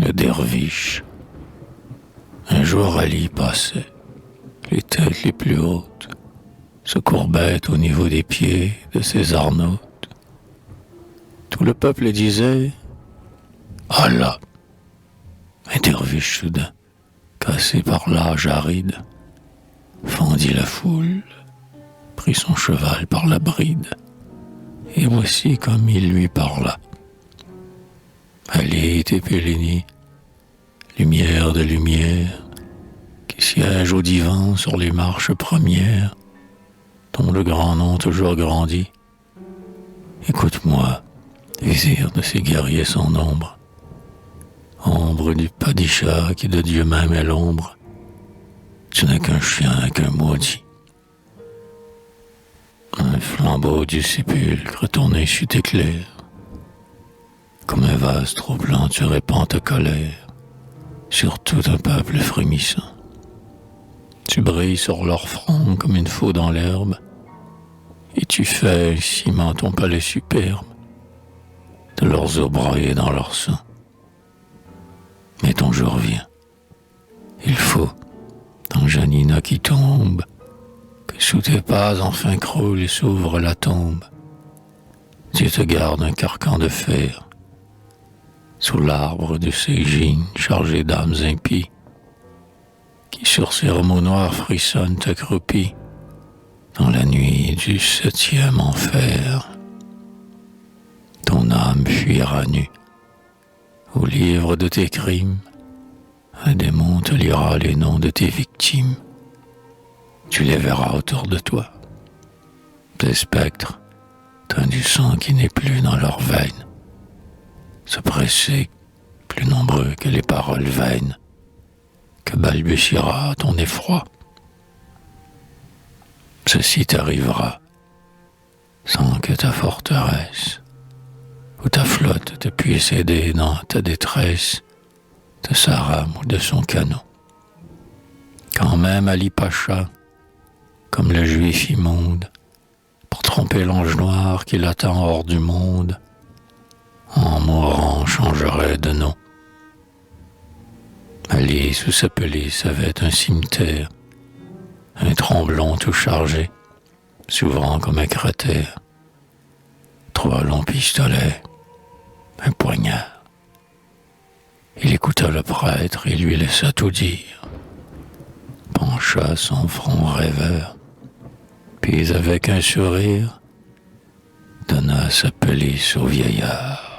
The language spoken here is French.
le derviche. Un jour Ali passait, les têtes les plus hautes se courbaient au niveau des pieds de ses arnautes. Tout le peuple disait Allah. Un derviche soudain, cassé par l'âge aride, fendit la foule, prit son cheval par la bride, et voici comme il lui parla. Ali Tepeleni, lumière de lumière, qui siège au divan sur les marches premières, dont le grand nom toujours grandit. Écoute-moi, vizir de ces guerriers sans nombre, ombre du padisha qui de Dieu même est l'ombre, tu n'es qu'un chien, qu'un maudit. Un flambeau du sépulcre tourné sur tes clairs, comme un vase troublant tu répands ta colère sur tout un peuple frémissant. Tu brilles sur leur front comme une faux dans l'herbe, et tu fais ciment ton palais superbe, de leurs os broyés dans leur sang. Mais ton jour vient. Il faut, dans Janina qui tombe, que sous tes pas enfin croule et s'ouvre la tombe. Dieu te garde un carcan de fer, sous l'arbre de ces gînes chargés d'âmes impies, qui sur ces remous noirs frissonnent accroupis dans la nuit du 7e enfer. Ton âme fuira nue au livre de tes crimes, un démon te lira les noms de tes victimes. Tu les verras autour de toi, des spectres teints du sang qui n'est plus dans leurs veines, se presser plus nombreux que les paroles vaines que balbutiera ton effroi. Ceci t'arrivera sans que ta forteresse ou ta flotte te puisse aider dans ta détresse de sa rame ou de son canot. Quand même Ali Pacha, comme le juif immonde, pour tromper l'ange noir qui l'attend hors du monde, en mourant changerait de nom. Ali sous sa pelisse avait un cimetière, un tromblon tout chargé, s'ouvrant comme un cratère, 3 longs pistolets, un poignard. Il écouta le prêtre et lui laissa tout dire, pencha son front rêveur, puis avec un sourire, donna sa pelisse au vieillard.